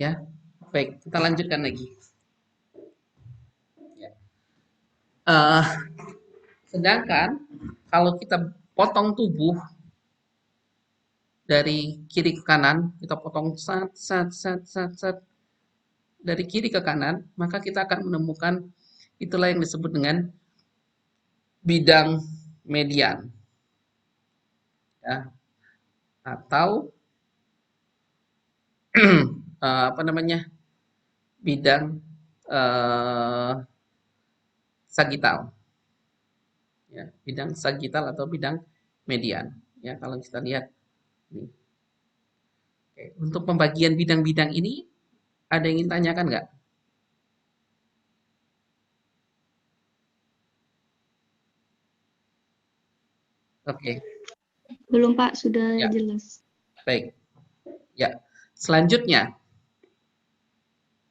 Ya, baik, kita lanjutkan lagi. Ya. Eh, sedangkan kalau kita potong tubuh dari kiri ke kanan, kita potong sat, sat, sat, sat, sat, dari kiri ke kanan, maka kita akan menemukan itulah yang disebut dengan bidang median, ya, atau apa namanya, bidang sagital, ya, bidang sagital atau bidang median, ya, kalau kita lihat nih. Oke. Untuk pembagian bidang-bidang ini ada yang ingin tanyakan nggak? Oke, Belum Pak, sudah ya, jelas. baik, ya. Selanjutnya,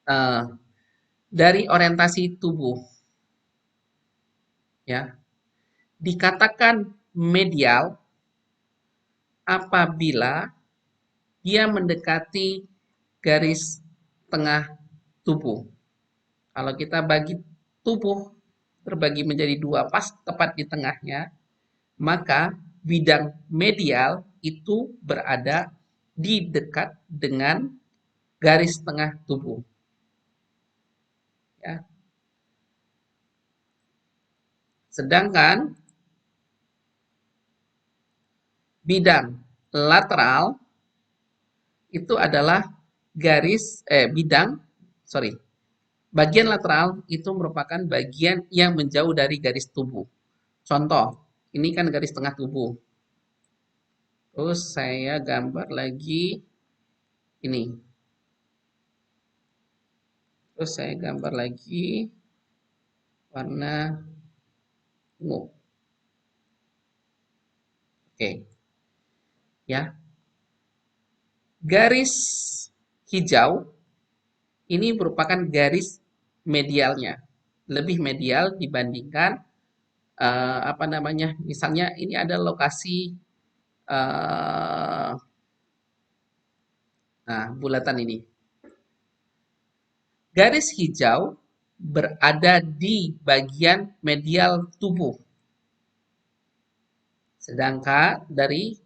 eh, dari orientasi tubuh, ya, dikatakan medial apabila dia mendekati garis tengah tubuh. Kalau kita bagi tubuh terbagi menjadi dua pas tepat di tengahnya, maka bidang medial itu berada di dekat dengan garis tengah tubuh. Ya. Sedangkan bidang lateral itu adalah bagian lateral itu merupakan bagian yang menjauh dari garis tubuh. Contoh, ini kan garis tengah tubuh. Terus saya gambar lagi ini. Terus saya gambar lagi warna ungu. Oke, ya. Garis hijau ini merupakan garis medialnya. Lebih medial dibandingkan apa namanya? Misalnya ini ada lokasi nah, bulatan ini. Garis hijau berada di bagian medial tubuh. Sedangkan dari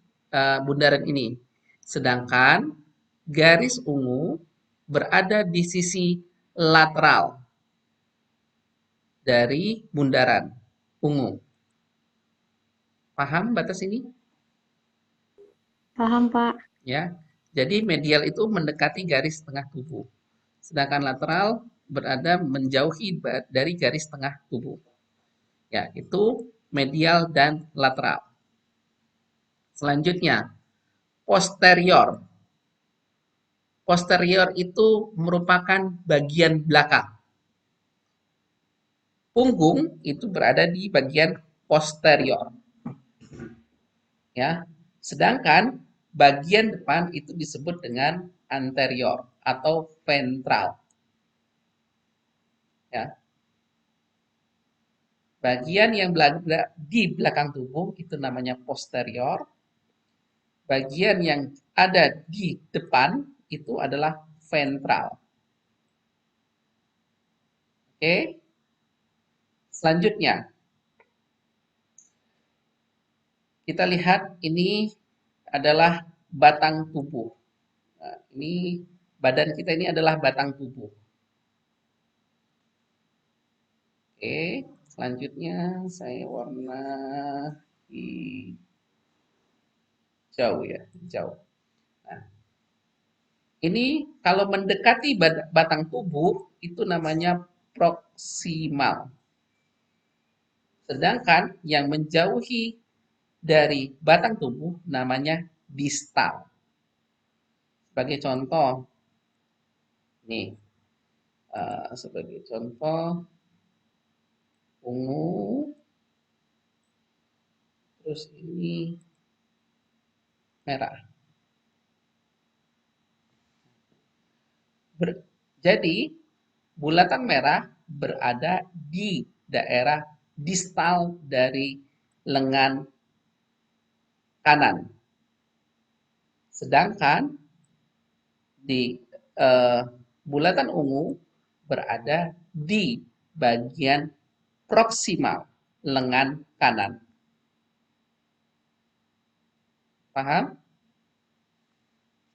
bundaran ini. Sedangkan garis ungu berada di sisi lateral dari bundaran ungu. Paham batas ini? Paham Pak. Ya. Jadi medial itu mendekati garis tengah tubuh. Sedangkan lateral berada menjauhi dari garis tengah tubuh. Ya, itu medial dan lateral. Selanjutnya, posterior. Posterior itu merupakan bagian belakang. Punggung itu berada di bagian posterior. Ya. Sedangkan bagian depan itu disebut dengan anterior atau ventral. Ya. Bagian yang di belakang tubuh itu namanya posterior. Bagian yang ada di depan itu adalah ventral. Oke. Selanjutnya, kita lihat ini adalah batang tubuh. Nah, ini badan kita ini adalah batang tubuh. Oke, selanjutnya saya warna hijau ya, hijau. Nah, ini kalau mendekati batang tubuh itu namanya proksimal. Sedangkan yang menjauhi dari batang tubuh namanya distal. Sebagai contoh, nih, sebagai contoh ungu, terus ini merah. Jadi bulatan merah berada di daerah distal dari lengan kanan. Sedangkan di bulatan ungu berada di bagian proksimal lengan kanan. Paham?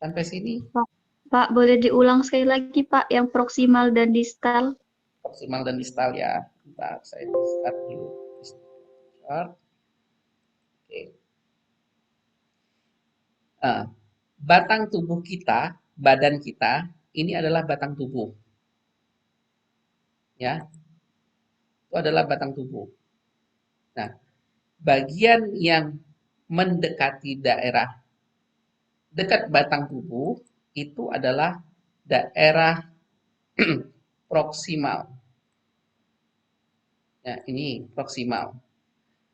Sampai sini? Pak, boleh diulang sekali lagi, Pak, yang proksimal dan distal? Proksimal dan distal ya. Bentar, saya start dulu. Start. Oke. Batang tubuh kita, badan kita, ini adalah batang tubuh. Ya, itu adalah batang tubuh. Nah, bagian yang mendekati daerah dekat batang tubuh itu adalah daerah proksimal. Ya, ini proksimal.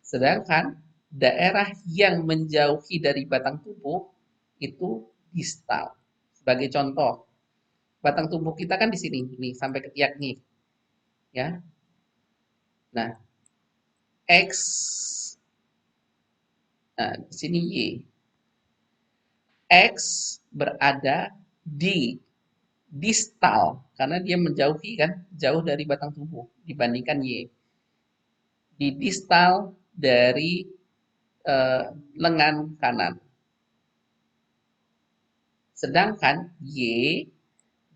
Sedangkan daerah yang menjauhi dari batang tubuh itu distal. Sebagai contoh, batang tubuh kita kan di sini, nih sampai ketiak nih, ya. Nah, X, nah di sini Y. X berada di distal karena dia menjauhi kan, jauh dari batang tubuh dibandingkan Y. Di distal dari lengan kanan. Sedangkan Y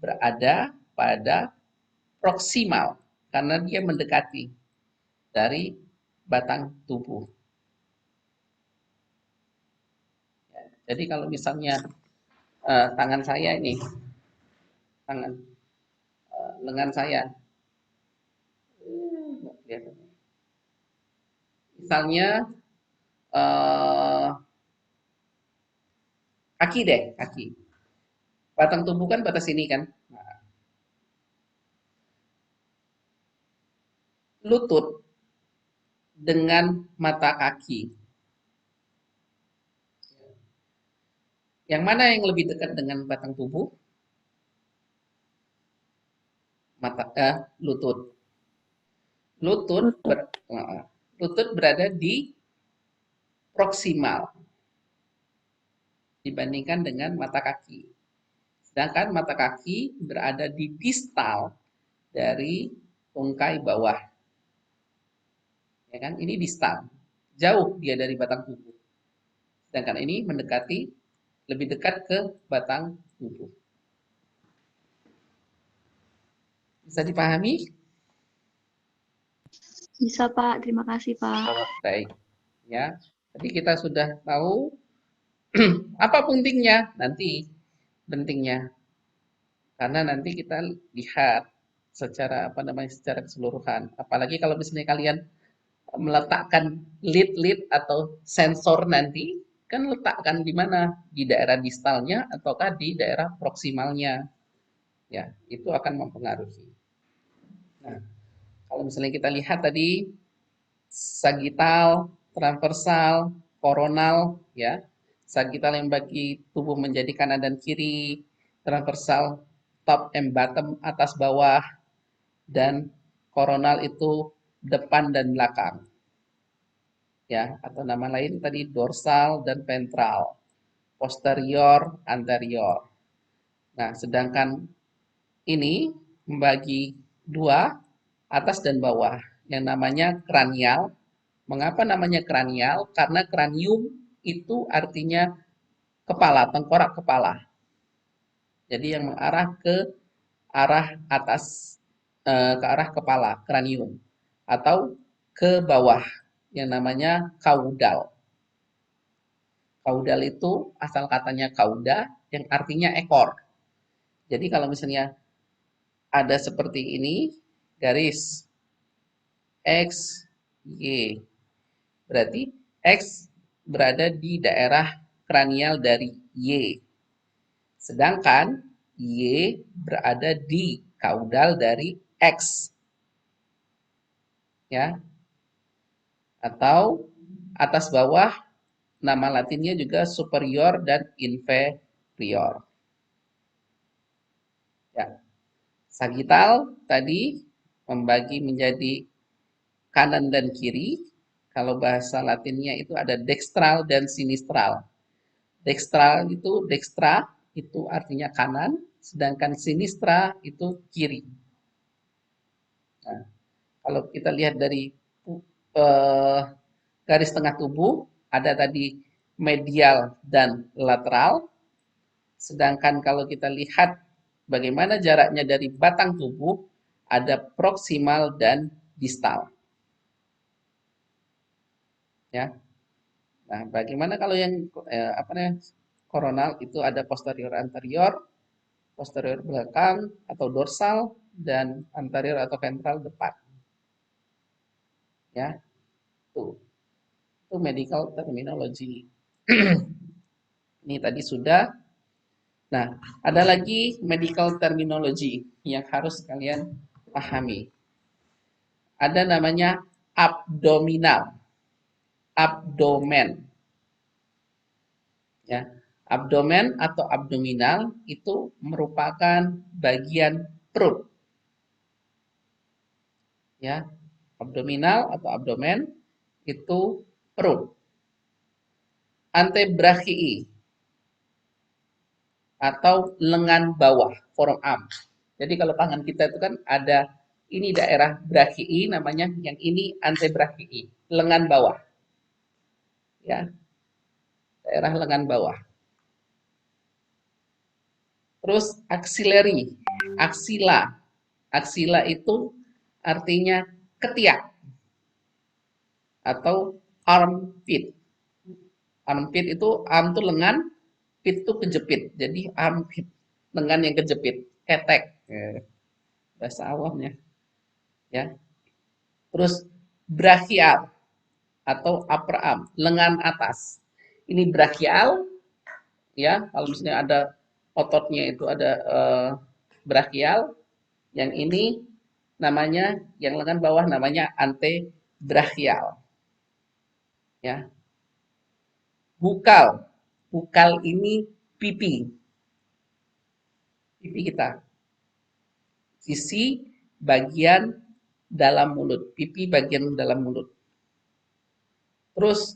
berada pada proksimal karena dia mendekati dari batang tubuh. Jadi kalau misalnya tangan saya ini, tangan lengan saya, misalnya kaki deh, kaki. Batang tubuh kan batas ini kan. Nah, lutut dengan mata kaki. Yang mana yang lebih dekat dengan batang tubuh? Lutut. Lutut ber, lutut berada di proksimal dibandingkan dengan mata kaki. Sedangkan mata kaki berada di distal dari tungkai bawah. Ya kan? Ini distal. Jauh dia dari batang tubuh. Sedangkan ini mendekati lebih dekat ke batang tubuh. Bisa dipahami? Bisa, Pak. Terima kasih, Pak. Baik. Ya. Tadi kita sudah tahu apa pentingnya nanti pentingnya karena nanti kita lihat secara apa namanya secara keseluruhan. Apalagi kalau misalnya kalian meletakkan lead atau sensor nanti kan letakkan di mana di daerah distalnya ataukah di daerah proksimalnya ya itu akan mempengaruhi. Nah kalau misalnya kita lihat tadi sagittal, transversal, koronal ya. Sagittal yang bagi tubuh menjadi kanan dan kiri, transversal top and bottom atas bawah dan koronal itu depan dan belakang. Ya, atau nama lain tadi dorsal dan ventral, posterior, anterior. Nah, sedangkan ini membagi dua, atas dan bawah, yang namanya kranial. Mengapa namanya kranial? Karena kranium itu artinya kepala, tengkorak kepala. Jadi yang mengarah ke arah atas, ke arah kepala, kranium. Atau ke bawah, yang namanya kaudal. Kaudal itu asal katanya kauda, yang artinya ekor. Jadi kalau misalnya ada seperti ini, garis X, Y. Berarti X berada di daerah kranial dari Y. Sedangkan Y berada di kaudal dari X. Ya. Atau atas bawah nama latinnya juga superior dan inferior. Ya, sagittal tadi membagi menjadi kanan dan kiri. Kalau bahasa Latinnya itu ada dextral dan sinistral. Dextral itu dextra itu artinya kanan, sedangkan sinistra itu kiri. Nah, kalau kita lihat dari eh, garis tengah tubuh ada tadi medial dan lateral, sedangkan kalau kita lihat bagaimana jaraknya dari batang tubuh ada proksimal dan distal. Ya, nah bagaimana kalau yang apa namanya koronal itu ada posterior anterior, posterior belakang atau dorsal dan anterior atau ventral depan. Ya, tuh itu medical terminology. Ini tadi sudah. Nah, ada lagi medical terminology yang harus kalian pahami. Ada namanya abdominal, abdomen. Ya, abdomen atau abdominal itu merupakan bagian perut. Ya, abdominal atau abdomen itu perut. Antebrachii atau lengan bawah, forearm. Jadi kalau tangan kita itu kan ada ini daerah brachii namanya, yang ini antebrachii, lengan bawah. Ya, daerah lengan bawah. Terus axillary, aksila. Aksila itu artinya ketiak atau armpit. Armpit itu arm itu lengan, pit itu kejepit. Jadi armpit, lengan yang kejepit, ketek. Bahasa awamnya, ya. Terus brachial atau upper arm, lengan atas. Ini brachial, ya. Kalau misalnya ada ototnya itu ada brachial, yang ini namanya, yang lengan bawah namanya antebrachial, ya. Bukal, bukal ini pipi, pipi kita, sisi bagian dalam mulut, pipi bagian dalam mulut. Terus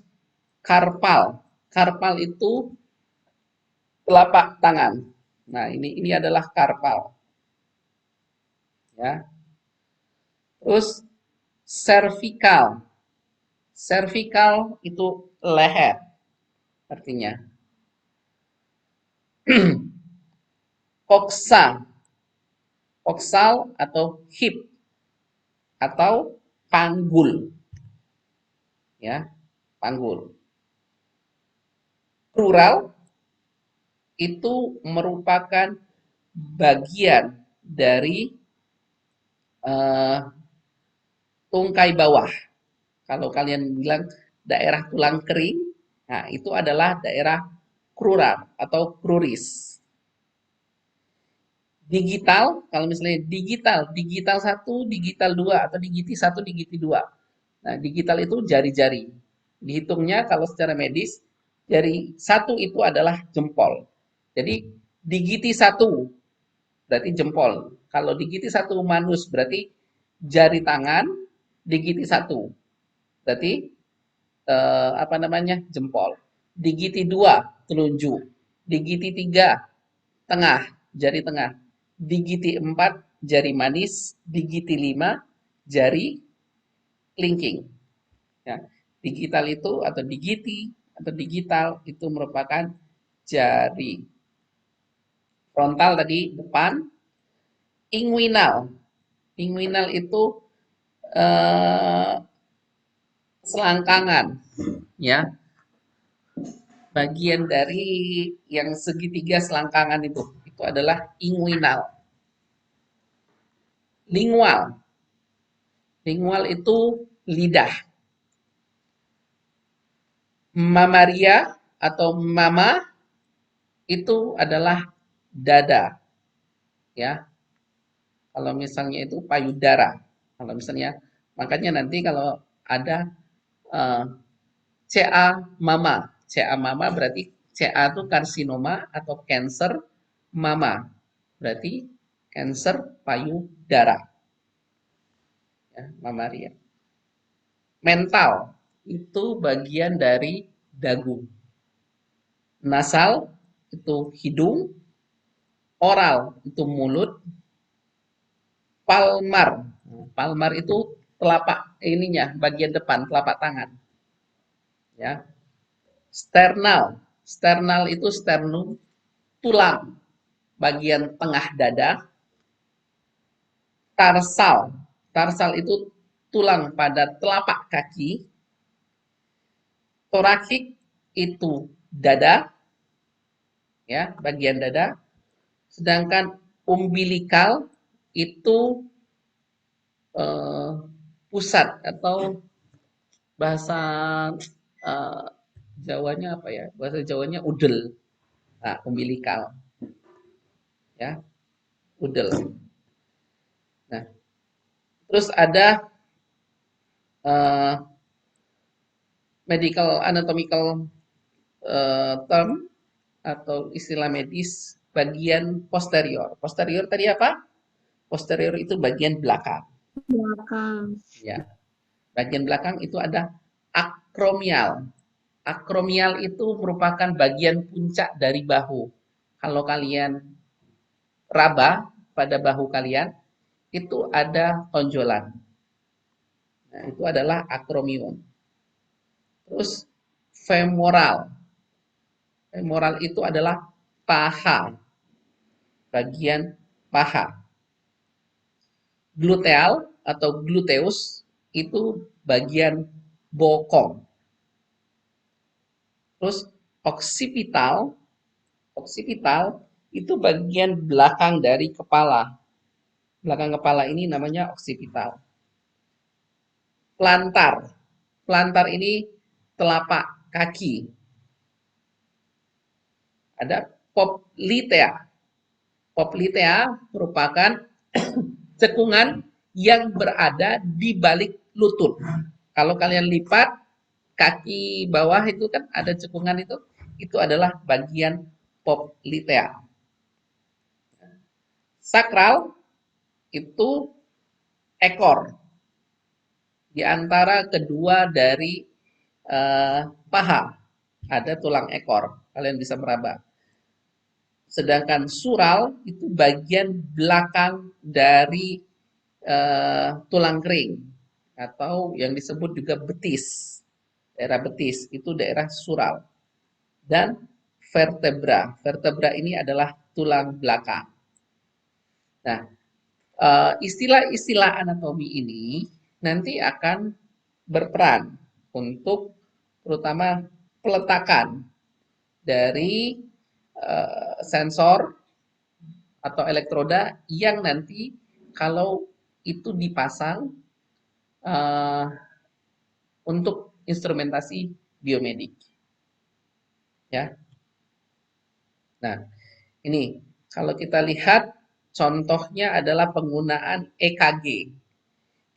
karpal, karpal itu telapak tangan. Nah, ini adalah karpal, ya. Terus cervical, cervical itu leher artinya. Koksa, koksal atau hip atau panggul, ya, panggul. Plural itu merupakan bagian dari tungkai bawah. Kalau kalian bilang daerah tulang kering, nah itu adalah daerah krural atau kruris. Digital, kalau misalnya digital, digital 1, digital 2, atau digiti 1, digiti 2. Nah, digital itu jari-jari. Dihitungnya kalau secara medis, jari 1 itu adalah jempol. Jadi, digiti 1 berarti jempol. Kalau digiti 1 manus berarti jari tangan, digiti 1 berarti apa namanya? Jempol. Digiti 2 telunjuk. Digiti 3 tengah, jari tengah. Digiti 4 jari manis, digiti 5 jari kelingking. Ya, digital itu atau digiti atau digital itu merupakan jari. Frontal tadi depan, inguinal. Inguinal itu eh, selangkangan, ya, bagian dari yang segitiga selangkangan itu adalah inguinal. Lingual, lingual itu lidah. Mamaria atau mama itu adalah dada, ya. Kalau misalnya itu payudara. Kalau misalnya, makanya nanti kalau ada uh, CA mama, CA mama berarti CA itu karsinoma atau cancer mama, berarti Kanker payudara. Ya, mamaria. Mental itu bagian dari dagu. Nasal itu hidung, oral itu mulut, palmar. Palmar itu telapak ininya, bagian depan telapak tangan. Ya. Sternal. Sternal itu sternum, tulang bagian tengah dada. Tarsal. Tarsal itu tulang pada telapak kaki. Torakik itu dada, ya, bagian dada. Sedangkan umbilikal itu pusat atau bahasa eh, Jawanya apa ya? Bahasa Jawanya udel. Nah, umbilikal, ya, udel. Nah, terus ada eh, medical anatomical term atau istilah medis bagian posterior. Posterior tadi apa? Posterior itu bagian belakang. Belakang. Ya, bagian belakang itu ada akromial. Akromial itu merupakan bagian puncak dari bahu. Kalau kalian raba pada bahu kalian, itu ada tonjolan. Nah, itu adalah akromion. Terus femoral. Femoral itu adalah paha, bagian paha. Gluteal atau gluteus itu bagian bokong. Terus oksipital, oksipital itu bagian belakang dari kepala. Belakang kepala ini namanya oksipital. Plantar. Plantar ini telapak kaki. Ada poplitea. Poplitea merupakan cekungan yang berada di balik lutut. Kalau kalian lipat kaki bawah itu kan ada cekungan itu adalah bagian poplitea. Sakral itu ekor di antara kedua dari paha ada tulang ekor, kalian bisa meraba. Sedangkan sural itu bagian belakang dari tulang kering atau yang disebut juga betis. Daerah betis itu daerah sural. Dan vertebra. Vertebra ini adalah tulang belakang. Nah, istilah-istilah anatomi ini nanti akan berperan untuk terutama peletakan dari sensor atau elektroda yang nanti kalau itu dipasang untuk instrumentasi biomedik. Ya. Nah, ini kalau kita lihat contohnya adalah penggunaan EKG.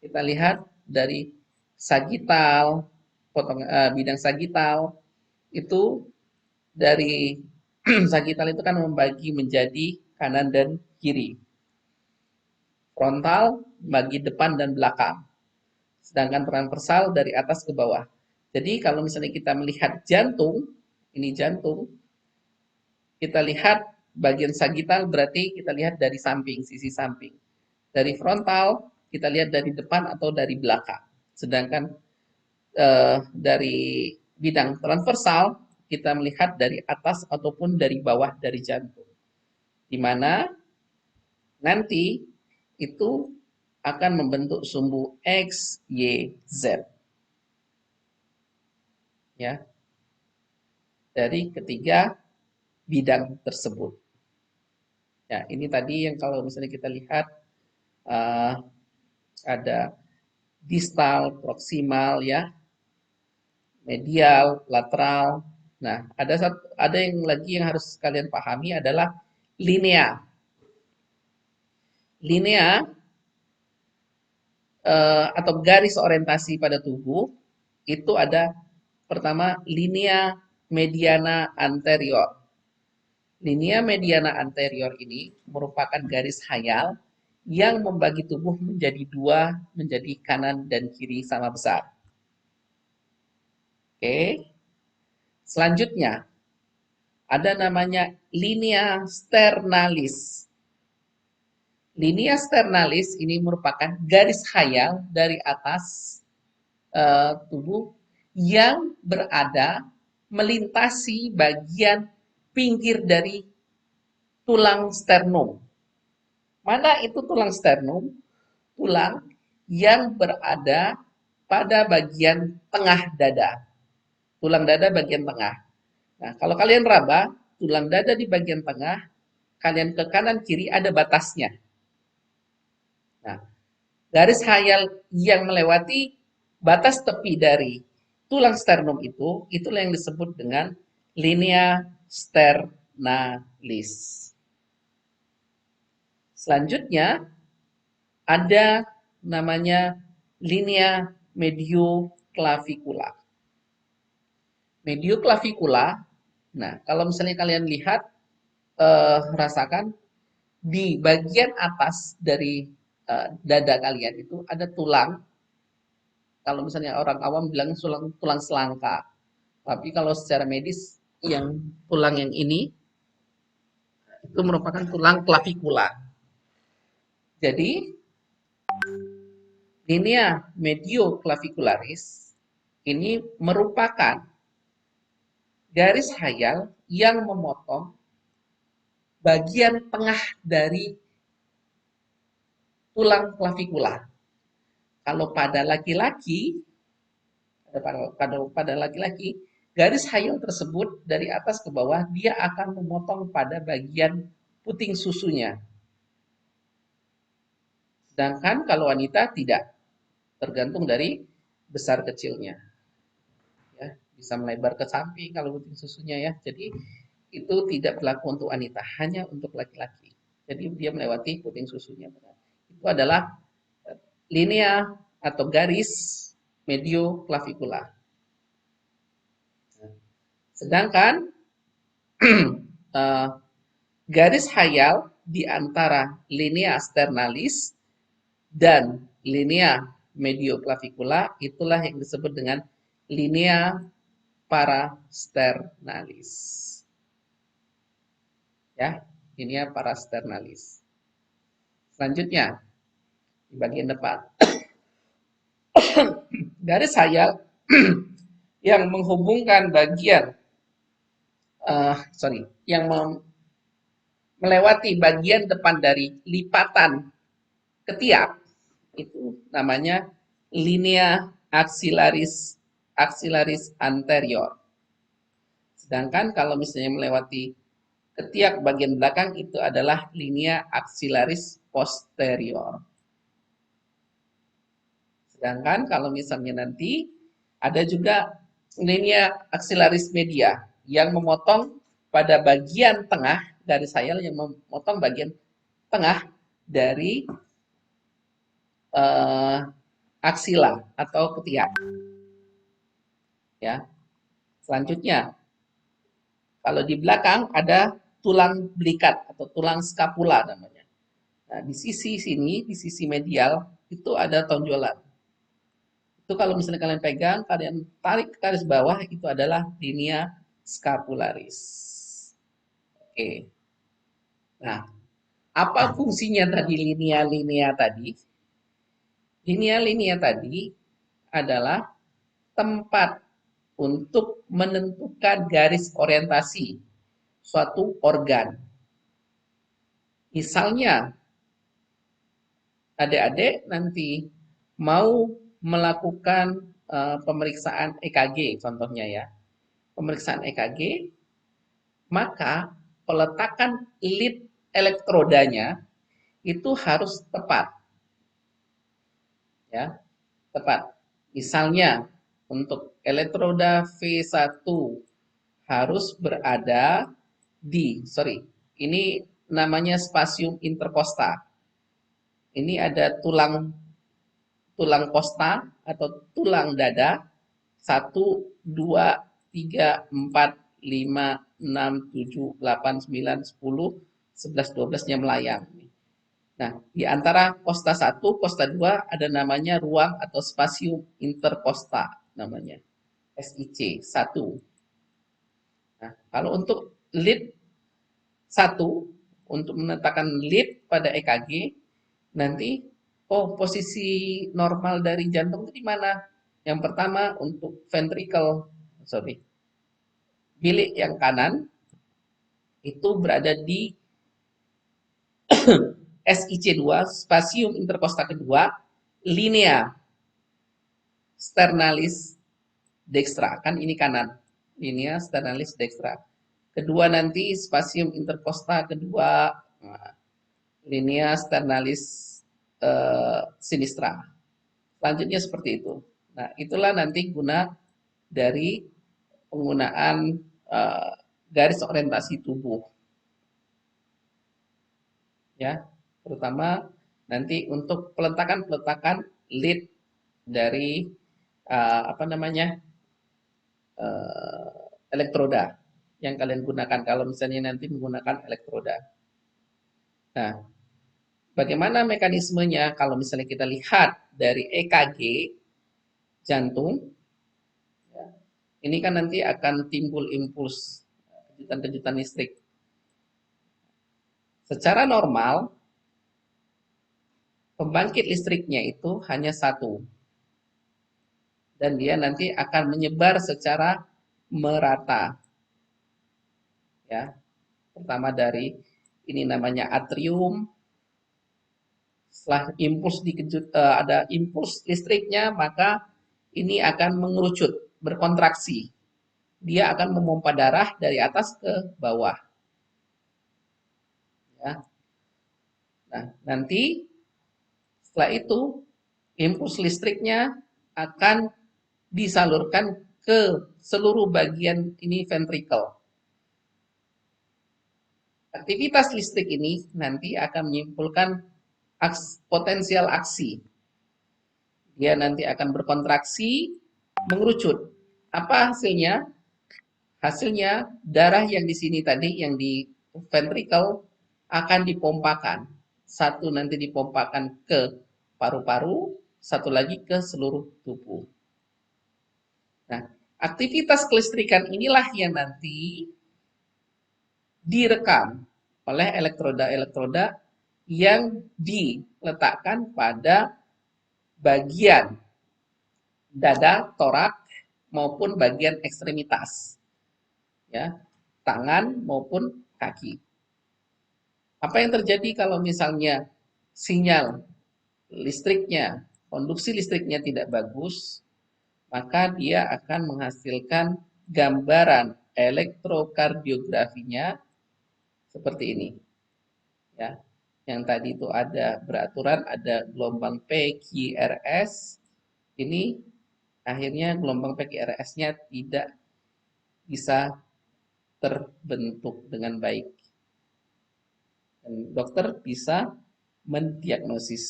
Kita lihat dari sagital, bidang sagital itu dari sagital itu kan membagi menjadi kanan dan kiri. Frontal bagi depan dan belakang. Sedangkan transversal dari atas ke bawah. Jadi kalau misalnya kita melihat jantung, ini jantung, kita lihat bagian sagital berarti kita lihat dari samping, sisi samping. Dari frontal kita lihat dari depan atau dari belakang. Sedangkan dari bidang transversal kita melihat dari atas ataupun dari bawah dari jantung. Di mana nanti itu akan membentuk sumbu X, Y, Z. Ya. Dari ketiga bidang tersebut. Ya, ini tadi yang kalau misalnya kita lihat ada distal, proksimal ya, medial, lateral. Nah, ada yang lagi yang harus kalian pahami adalah linea. Linea atau garis orientasi pada tubuh itu ada pertama linea mediana anterior. Linea mediana anterior ini merupakan garis khayal yang membagi tubuh menjadi dua, menjadi kanan dan kiri sama besar. Oke. Selanjutnya, ada namanya linea sternalis. Linea sternalis ini merupakan garis khayal dari atas tubuh yang berada melintasi bagian pinggir dari tulang sternum. Mana itu tulang sternum? Tulang yang berada pada bagian tengah dada. Tulang dada bagian tengah. Nah, kalau kalian raba, tulang dada di bagian tengah, kalian ke kanan kiri ada batasnya. Nah, garis khayal yang melewati batas tepi dari tulang sternum itu, itulah yang disebut dengan linea sternalis. Selanjutnya, ada namanya linea medioclavicula. Medioclavicula, nah kalau misalnya kalian lihat, rasakan di bagian atas dari dada kalian itu ada tulang. Kalau misalnya orang awam bilang tulang selangka. Tapi kalau secara medis yang tulang yang ini itu merupakan tulang klavikula. Jadi linea medioclavicularis ini merupakan garis khayal yang memotong bagian tengah dari tulang klavikula. Kalau pada laki-laki, pada laki-laki, garis khayal tersebut dari atas ke bawah dia akan memotong pada bagian puting susunya. Sedangkan kalau wanita tidak, tergantung dari besar kecilnya. Ya, bisa melebar ke samping kalau puting susunya ya. Jadi itu tidak berlaku untuk wanita, hanya untuk laki-laki. Jadi dia melewati puting susunya. Itu adalah linea atau garis medioclavicula. Sedangkan garis khayal di antara linea sternalis dan linea medioclavicula itulah yang disebut dengan linea parasternalis. Ya, linea parasternalis. Selanjutnya di bagian depan. Garis khayal yang menghubungkan bagian yang melewati bagian depan dari lipatan ketiak itu namanya linea axillaris anterior. Sedangkan kalau misalnya melewati ketiak bagian belakang itu adalah linea axillaris posterior. Sedangkan kalau misalnya nanti ada juga linea axillaris media yang memotong pada bagian tengah garis khayal yang memotong bagian tengah dari aksila atau ketiak. Ya. Selanjutnya, kalau di belakang ada tulang belikat atau tulang skapula namanya. Nah, di sisi sini, di sisi medial itu ada tonjolan. Itu kalau misalnya kalian pegang, kalian tarik ke garis bawah itu adalah linea scapularis. Oke. Nah, apa fungsinya tadi linea-linea tadi? Linea-linea tadi adalah tempat untuk menentukan garis orientasi suatu organ. Misalnya, adik-adik nanti mau melakukan pemeriksaan EKG contohnya ya. Pemeriksaan EKG, maka peletakan lead elektrodanya itu harus tepat. Ya, tepat. Misalnya untuk elektroda V1 harus berada di, ini namanya spasium interkosta. Ini ada tulang kosta atau tulang dada 1, 2, 3, 4, 5, 6, 7, 8, 9, 10, 11, 12-nya melayang. Nah, di antara kosta 1, kosta 2 ada namanya ruang atau spasium interkosta namanya. SIC 1. Nah, kalau untuk lead 1, untuk menetapkan lead pada EKG, nanti posisi normal dari jantung itu di mana? Yang pertama untuk bilik yang kanan itu berada di SIC2, spasium interkosta kedua, linea sternalis dextra, kan ini kanan, linea sternalis dextra. Kedua nanti spasium interkosta kedua, linea sternalis sinistra. Selanjutnya seperti itu. Nah, itulah nanti guna dari penggunaan garis orientasi tubuh. Ya, terutama nanti untuk peletakan lead dari elektroda yang kalian gunakan kalau misalnya nanti menggunakan elektroda. Nah, bagaimana mekanismenya kalau misalnya kita lihat dari EKG jantung, ya, ini kan nanti akan timbul impuls kejutan-kejutan listrik. Secara normal, pembangkit listriknya itu hanya satu. Dan dia nanti akan menyebar secara merata. Ya, pertama dari ini namanya atrium. Setelah impuls ada impuls listriknya, maka ini akan mengerucut, berkontraksi. Dia akan memompa darah dari atas ke bawah. Ya. Nah, nanti setelah itu impuls listriknya akan disalurkan ke seluruh bagian ini ventricle. Aktivitas listrik ini nanti akan menyimpulkan potensial aksi. Dia nanti akan berkontraksi, mengerucut. Apa hasilnya? Hasilnya darah yang di sini tadi, yang di ventricle akan dipompakan. Satu nanti dipompakan ke paru-paru, satu lagi ke seluruh tubuh. Nah, aktivitas kelistrikan inilah yang nanti direkam oleh elektroda-elektroda yang diletakkan pada bagian dada, torak, maupun bagian ekstremitas. Ya, tangan maupun kaki. Apa yang terjadi kalau misalnya sinyal listriknya, konduksi listriknya tidak bagus, maka dia akan menghasilkan gambaran elektrokardiografinya seperti ini. Ya. Yang tadi itu ada beraturan, ada gelombang PQRS. Ini akhirnya gelombang PQRS-nya tidak bisa terbentuk dengan baik. Dan dokter bisa mendiagnosis.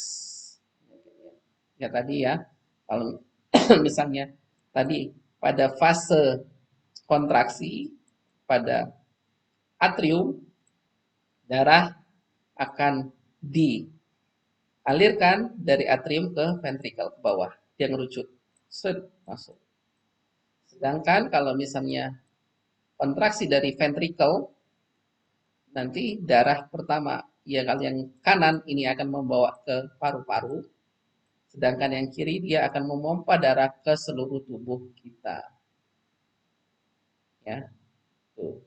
Ya tadi ya, kalau misalnya tadi pada fase kontraksi, pada atrium, darah akan dialirkan dari atrium ke ventricle ke bawah, dia ngerucut, masuk. Sedangkan kalau misalnya kontraksi dari ventricle, nanti darah pertama yang kanan ini akan membawa ke paru-paru, sedangkan yang kiri dia akan memompa darah ke seluruh tubuh kita. Ya, tuh.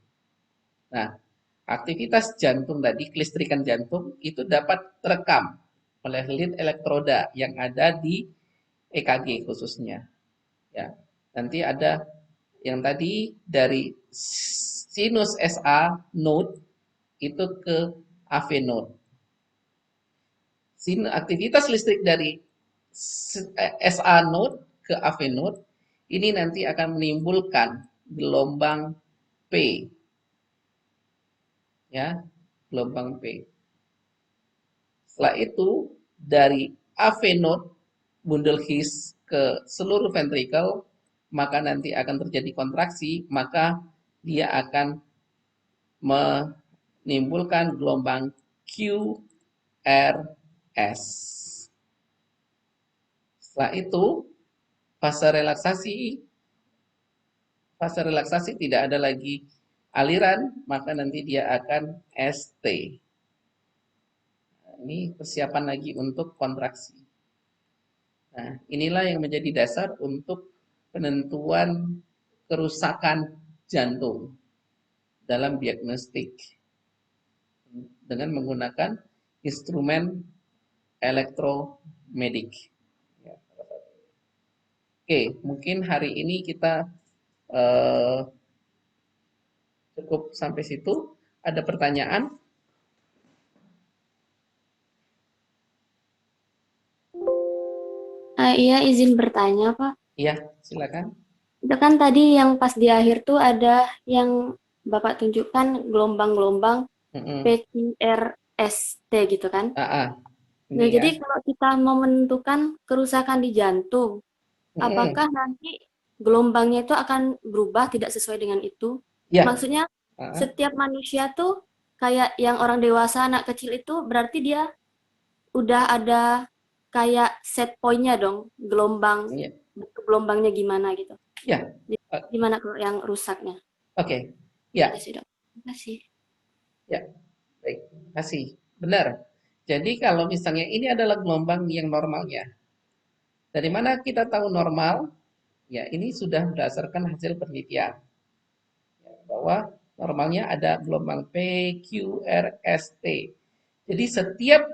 Nah, aktivitas jantung tadi, kelistrikan jantung itu dapat terekam oleh lead elektroda yang ada di EKG khususnya. Ya, nanti ada yang tadi dari sinus SA node itu ke AV node. Aktivitas listrik dari SA node ke AV node ini nanti akan menimbulkan gelombang P. Ya, gelombang P. Setelah itu dari AV node bundle His ke seluruh ventricle, maka nanti akan terjadi kontraksi, maka dia akan menimbulkan gelombang QRS. Setelah itu, fase relaksasi tidak ada lagi aliran, maka nanti dia akan ST. Ini persiapan lagi untuk kontraksi. Nah, inilah yang menjadi dasar untuk penentuan kerusakan jantung dalam diagnostik dengan menggunakan instrumen elektromedik. Oke, mungkin hari ini kita cukup sampai situ. Ada pertanyaan? Iya, izin bertanya, Pak. Iya, silakan. Itu kan tadi yang pas di akhir tuh ada yang Bapak tunjukkan gelombang-gelombang Mm-mm. PQRST gitu kan. Ini Nah, ya. jadi kalau kita mau menentukan kerusakan di jantung, Mm-mm. apakah nanti gelombangnya itu akan berubah tidak sesuai dengan itu? Ya. Maksudnya setiap manusia tuh kayak yang orang dewasa, anak kecil itu berarti dia udah ada kayak set point-nya dong, Ya. gelombangnya gimana gitu. Ya. Jadi, gimana kalau yang rusaknya? Oke. Ya. Itu sih, Dok. Terima kasih. Ya. Baik. Terima kasih. Benar. Jadi kalau misalnya ini adalah gelombang yang normalnya. Dari mana kita tahu normal? Ya, ini sudah berdasarkan hasil penelitian. Ya, bahwa normalnya ada gelombang P, Q, R, S, T. Jadi setiap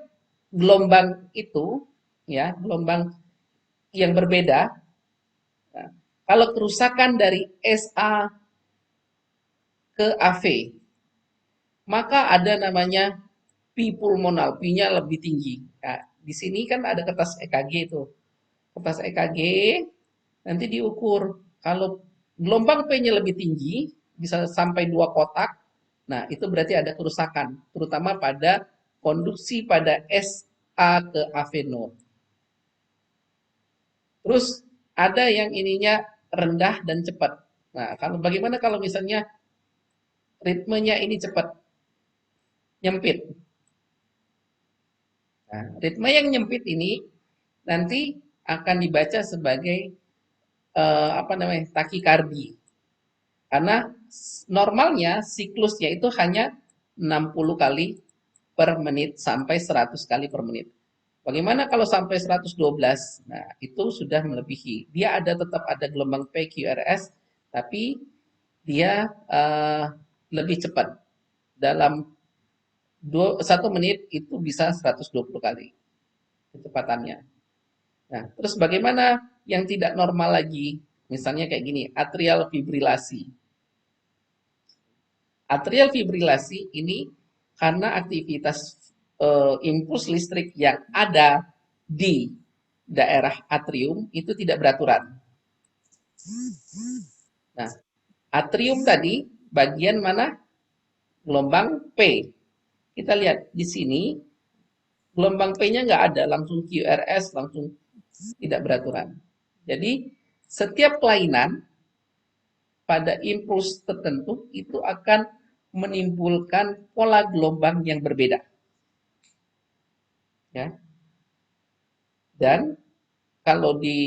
gelombang itu, ya, gelombang yang berbeda. Nah, kalau kerusakan dari SA ke AV, maka ada namanya P pulmonal, P-nya lebih tinggi. Nah, di sini kan ada kertas EKG itu. Kertas EKG nanti diukur. Kalau gelombang P-nya lebih tinggi, bisa sampai 2 kotak, nah itu berarti ada kerusakan, terutama pada konduksi pada SA ke AV node. Terus ada yang ininya rendah dan cepat. Nah, kalau bagaimana kalau misalnya ritmenya ini cepat, nyempit. Nah, ritme yang nyempit ini nanti akan dibaca sebagai apa namanya? Takikardi. Karena normalnya siklusnya itu hanya 60 kali per menit sampai 100 kali per menit. Bagaimana kalau sampai 112? Nah, itu sudah melebihi. Dia tetap ada gelombang PQRS, tapi dia lebih cepat. Dalam 1 menit itu bisa 120 kali kecepatannya. Nah, terus bagaimana yang tidak normal lagi? Misalnya kayak gini, atrial fibrilasi. Atrial fibrilasi ini karena aktivitas impuls listrik yang ada di daerah atrium itu tidak beraturan. Nah, atrium tadi bagian mana? Gelombang P. Kita lihat di sini gelombang P-nya nggak ada, langsung QRS, langsung tidak beraturan. Jadi setiap kelainan pada impuls tertentu itu akan menimbulkan pola gelombang yang berbeda. Ya. Dan kalau di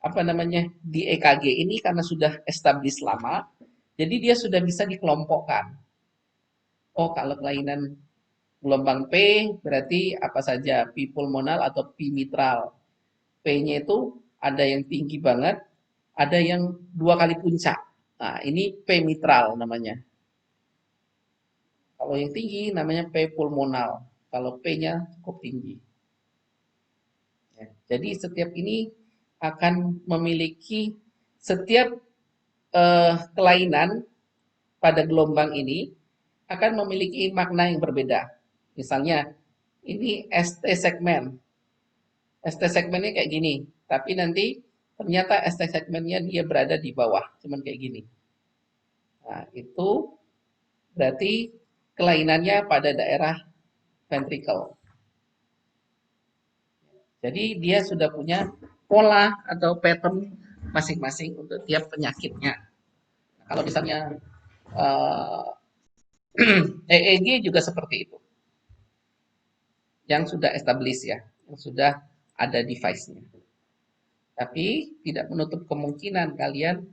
apa namanya di EKG ini karena sudah established lama, jadi dia sudah bisa dikelompokkan. Oh, kalau kelainan gelombang P berarti apa saja, P pulmonal atau P mitral. P-nya itu ada yang tinggi banget, ada yang 2 kali puncak. Nah, ini P mitral namanya. Kalau yang tinggi namanya P pulmonal. Kalau P-nya cukup tinggi. Ya, jadi setiap ini akan memiliki setiap kelainan pada gelombang ini akan memiliki makna yang berbeda. Misalnya, ini ST segmen. ST segmennya kayak gini, tapi nanti ternyata ST segmennya dia berada di bawah, cuman kayak gini. Nah, itu berarti kelainannya pada daerah ventricle. Jadi dia sudah punya pola atau pattern masing-masing untuk tiap penyakitnya. Kalau misalnya uh, EEG juga seperti itu, yang sudah established ya, yang sudah ada device-nya. Tapi tidak menutup kemungkinan kalian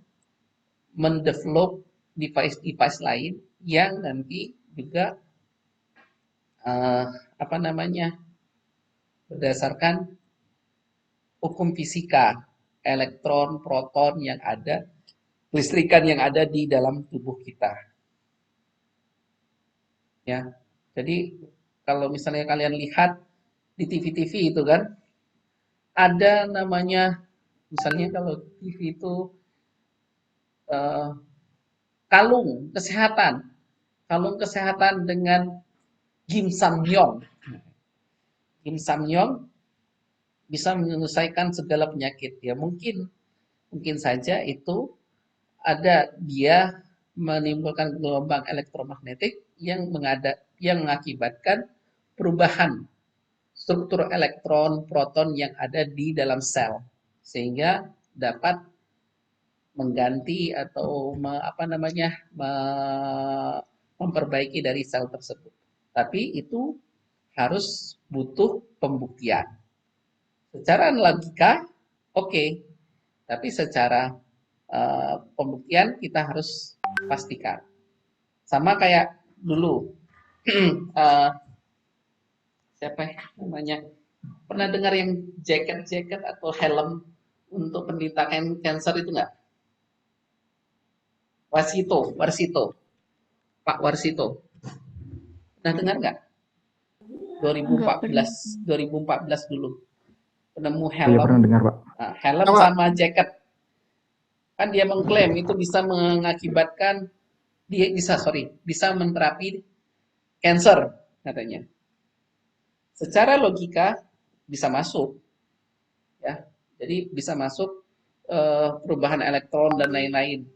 mendevelop device-device lain yang nanti juga apa namanya, berdasarkan hukum fisika elektron, proton yang ada, listrikan yang ada di dalam tubuh kita. Ya, jadi kalau misalnya kalian lihat di TV-TV itu kan ada namanya, misalnya kalau TV itu eh, kalung kesehatan dengan Kim Samyong. Kim Samyong bisa menyelesaikan segala penyakit. Ya mungkin saja itu ada dia menimbulkan gelombang elektromagnetik yang mengakibatkan perubahan struktur elektron, proton yang ada di dalam sel sehingga dapat mengganti atau memperbaiki dari sel tersebut. Tapi itu harus butuh pembuktian. Secara logika oke, tapi secara pembuktian kita harus pastikan. Sama kayak dulu uh, siapa namanya, pernah dengar yang jaket atau helm untuk penderita cancer itu nggak? Warsito, Pak Warsito. Pernah dengar nggak? Enggak pernah. 2014 dulu penemu Oh iya helm, pernah dengar Pak. helm sama jaket. Kan dia mengklaim itu bisa mengakibatkan bisa menterapi cancer katanya. Secara logika bisa masuk ya. Jadi bisa masuk perubahan elektron dan lain-lain.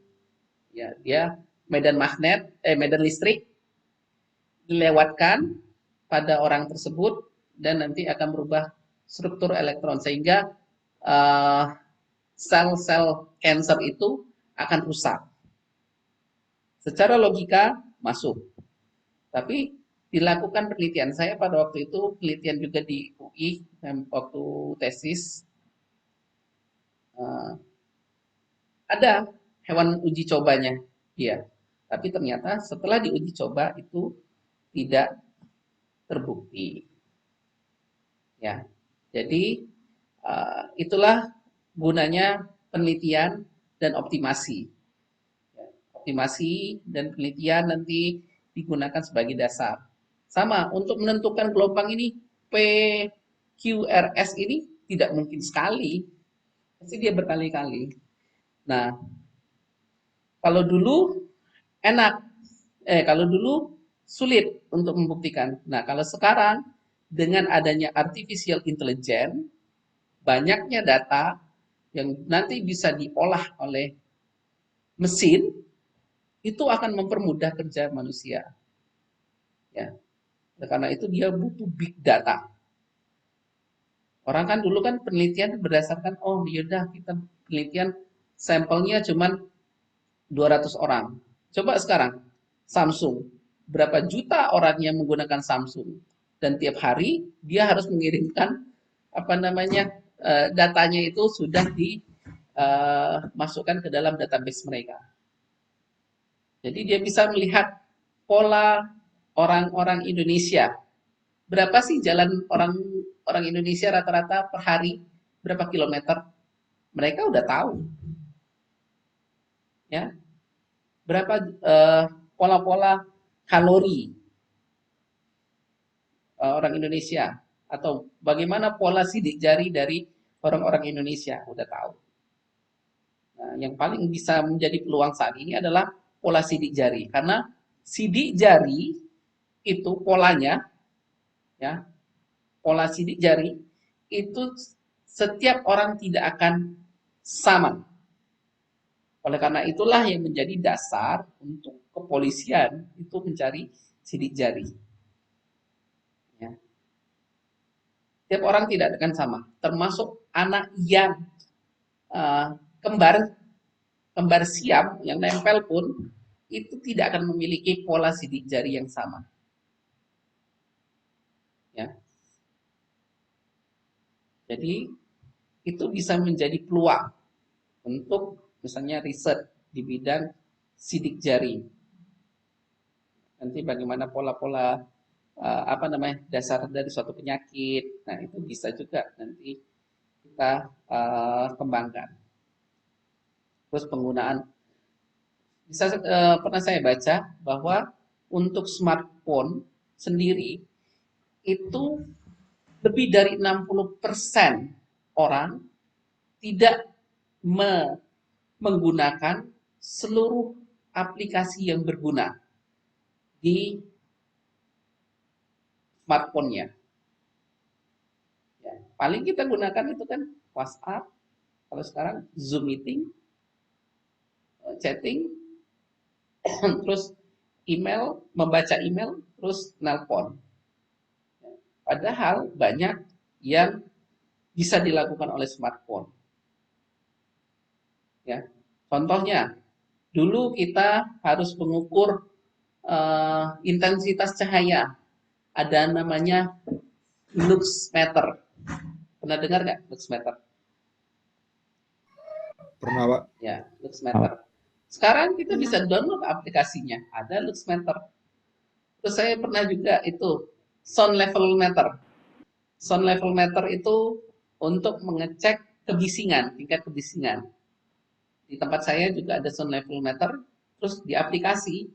Ya, dia medan listrik dilewatkan pada orang tersebut dan nanti akan berubah struktur elektron sehingga sel-sel cancer itu akan rusak. Secara logika masuk. Tapi dilakukan penelitian, saya pada waktu itu penelitian juga di UI waktu tesis, ada hewan uji cobanya dia. Tapi ternyata setelah diuji coba itu tidak terbukti. Ya. Jadi itulah gunanya penelitian dan optimasi. Optimasi dan penelitian nanti digunakan sebagai dasar. Sama untuk menentukan gelombang ini PQRS ini tidak mungkin sekali. Pasti dia berkali-kali. Nah, kalau dulu enak, kalau dulu sulit untuk membuktikan. Nah, kalau sekarang dengan adanya artificial intelligence, banyaknya data yang nanti bisa diolah oleh mesin, itu akan mempermudah kerja manusia. Ya, karena itu dia butuh big data. Orang kan dulu kan penelitian berdasarkan, oh yaudah kita penelitian sampelnya cuma 200 orang. Coba sekarang, Samsung. Berapa juta orang yang menggunakan Samsung. Dan tiap hari dia harus mengirimkan datanya itu sudah dimasukkan ke dalam database mereka. Jadi dia bisa melihat pola orang-orang Indonesia. Berapa sih jalan orang Indonesia rata-rata per hari? Berapa kilometer? Mereka udah tahu. Ya, berapa pola-pola kalori orang Indonesia atau bagaimana pola sidik jari dari orang-orang Indonesia udah tahu. Nah, yang paling bisa menjadi peluang saat ini adalah pola sidik jari karena sidik jari itu polanya ya, pola sidik jari itu setiap orang tidak akan sama. Oleh karena itulah yang menjadi dasar untuk kepolisian itu mencari sidik jari. Ya. Tiap orang tidak akan sama, termasuk anak yang kembar kembar siam yang nempel pun itu tidak akan memiliki pola sidik jari yang sama. Ya. Jadi itu bisa menjadi peluang untuk misalnya riset di bidang sidik jari. Nanti bagaimana pola-pola dasar dari suatu penyakit. Nah, itu bisa juga nanti kita kembangkan. Terus penggunaan pernah saya baca bahwa untuk smartphone sendiri itu lebih dari 60% orang tidak menggunakan seluruh aplikasi yang berguna di smartphone-nya. Ya, paling kita gunakan itu kan WhatsApp, kalau sekarang Zoom meeting, chatting, terus email, membaca email, terus nelpon. Padahal banyak yang bisa dilakukan oleh smartphone. Ya, contohnya, dulu kita harus mengukur intensitas cahaya. Ada namanya lux meter. Pernah dengar nggak lux meter? Pernah, Pak. Ya, lux meter. Sekarang kita bisa download aplikasinya. Ada lux meter. Terus saya pernah juga itu sound level meter. Sound level meter itu untuk mengecek kebisingan, tingkat kebisingan. Di tempat saya juga ada sound level meter. Terus di aplikasi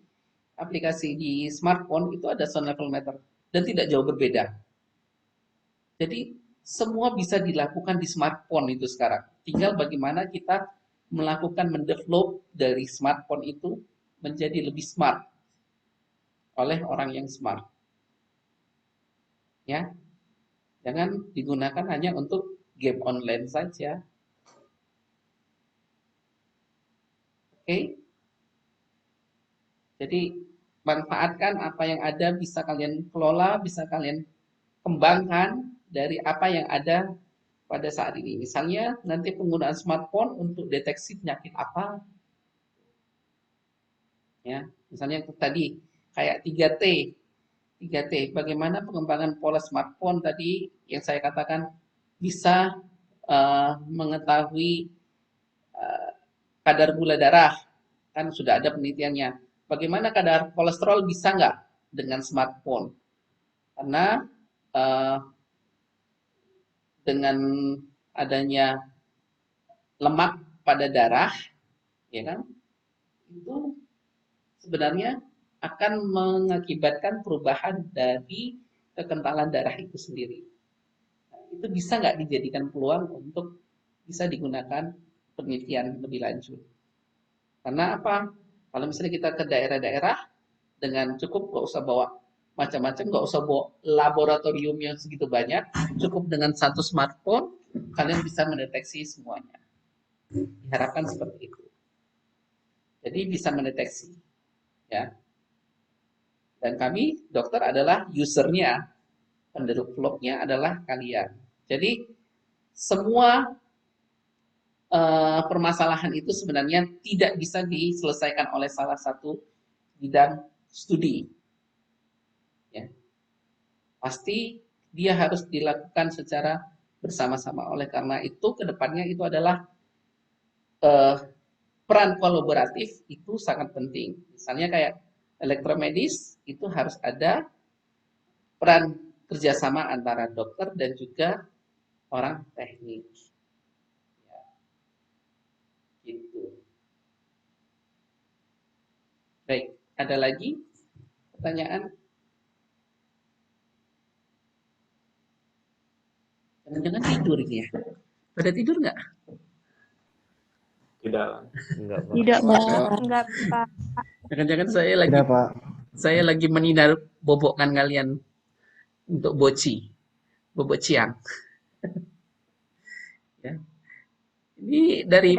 di smartphone itu ada sound level meter dan tidak jauh berbeda. Jadi semua bisa dilakukan di smartphone itu sekarang. Tinggal bagaimana kita melakukan mendevelop dari smartphone itu menjadi lebih smart oleh orang yang smart. Ya. Jangan digunakan hanya untuk game online saja. Oke. Jadi manfaatkan apa yang ada, bisa kalian kelola, bisa kalian kembangkan dari apa yang ada pada saat ini. Misalnya nanti penggunaan smartphone untuk deteksi penyakit apa. Ya, misalnya tadi kayak 3T. 3T, bagaimana pengembangan pola smartphone tadi yang saya katakan bisa mengetahui kadar gula darah, kan sudah ada penelitiannya. Bagaimana kadar kolesterol bisa nggak dengan smartphone? Karena dengan adanya lemak pada darah, ya kan, itu sebenarnya akan mengakibatkan perubahan dari kekentalan darah itu sendiri. Nah, itu bisa nggak dijadikan peluang untuk bisa digunakan penelitian lebih lanjut. Karena apa? Kalau misalnya kita ke daerah-daerah dengan cukup nggak usah bawa macam-macam, nggak usah bawa laboratorium yang segitu banyak, cukup dengan satu smartphone kalian bisa mendeteksi semuanya. Diharapkan seperti itu. Jadi bisa mendeteksi, ya. Dan kami dokter adalah usernya, pendevelopnya adalah kalian. Jadi semua permasalahan itu sebenarnya tidak bisa diselesaikan oleh salah satu bidang studi. Ya. Pasti dia harus dilakukan secara bersama-sama. Oleh karena itu, kedepannya itu adalah peran kolaboratif itu sangat penting. Misalnya kayak elektromedis, itu harus ada peran kerjasama antara dokter dan juga orang teknik. Ya, gitu. Baik, ada lagi pertanyaan? Jangan-jangan tidur ini ya? Pada tidur nggak? Tidak. Enggak, Pak. Tidak, Pak. Enggak, Pak. Jangan-jangan Tidak, Pak. saya lagi menghindar bobokan kalian untuk bobok ciang. Ya. Ini dari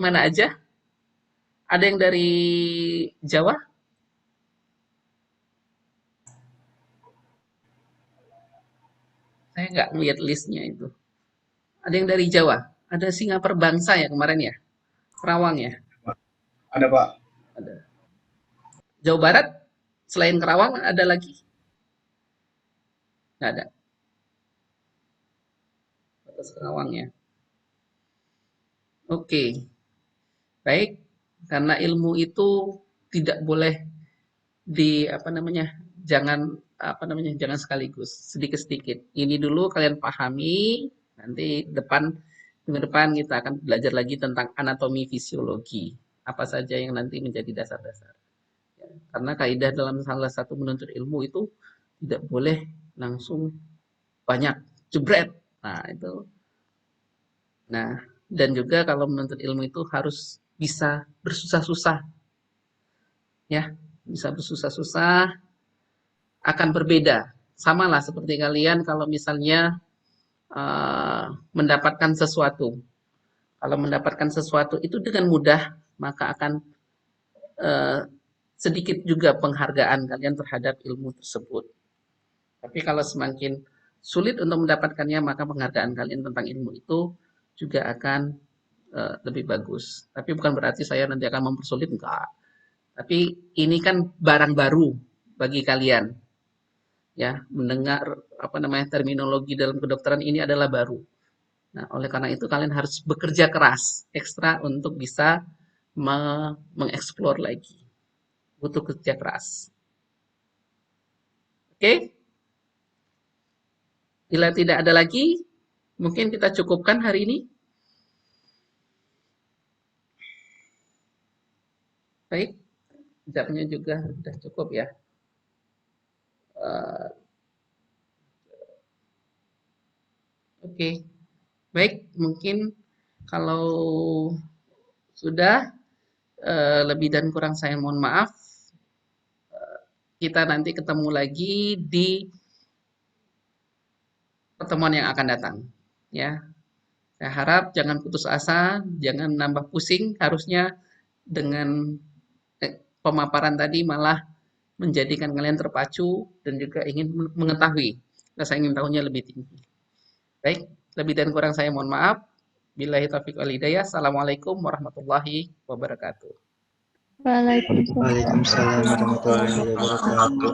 mana aja? Ada yang dari Jawa? Saya nggak melihat listnya itu. Ada yang dari Jawa? Ada Singapura Bangsa ya kemarin ya? Kerawang ya? Ada Pak. Ada. Jawa Barat selain Kerawang ada lagi? Nggak ada. Batas Kerawang ya. Oke, baik. Karena ilmu itu tidak boleh apa namanya, jangan sekaligus, sedikit-sedikit. Ini dulu kalian pahami, nanti minggu depan kita akan belajar lagi tentang anatomi fisiologi. Apa saja yang nanti menjadi dasar-dasar. Ya, karena kaidah dalam salah satu menuntut ilmu itu tidak boleh langsung banyak jebret. Nah, itu. Nah, dan juga kalau menuntut ilmu itu harus bisa bersusah-susah. Ya, bisa bersusah-susah akan berbeda. Sama lah seperti kalian kalau misalnya mendapatkan sesuatu. Kalau mendapatkan sesuatu itu dengan mudah, maka akan sedikit juga penghargaan kalian terhadap ilmu tersebut. Tapi kalau semakin sulit untuk mendapatkannya, maka penghargaan kalian tentang ilmu itu juga akan lebih bagus. Tapi bukan berarti saya nanti akan mempersulit, enggak. Tapi ini kan barang baru bagi kalian. Ya, mendengar terminologi dalam kedokteran ini adalah baru. Nah, oleh karena itu kalian harus bekerja keras ekstra untuk bisa mengeksplor lagi. Butuh kerja keras. Oke? Bila tidak ada lagi, mungkin kita cukupkan hari ini. Baik, jamnya juga sudah cukup ya. Oke, baik. Mungkin kalau sudah lebih dan kurang saya mohon maaf. Kita nanti ketemu lagi di pertemuan yang akan datang. Ya, saya harap jangan putus asa, jangan nambah pusing. Harusnya dengan pemaparan tadi malah menjadikan kalian terpacu dan juga ingin mengetahui, rasa ingin tahunya lebih tinggi. Baik, lebih dan kurang saya mohon maaf. Billahi taufiq wal hidayah. Assalamualaikum warahmatullahi wabarakatuh. Waalaikumsalam. Waalaikumsalam warahmatullahi wabarakatuh.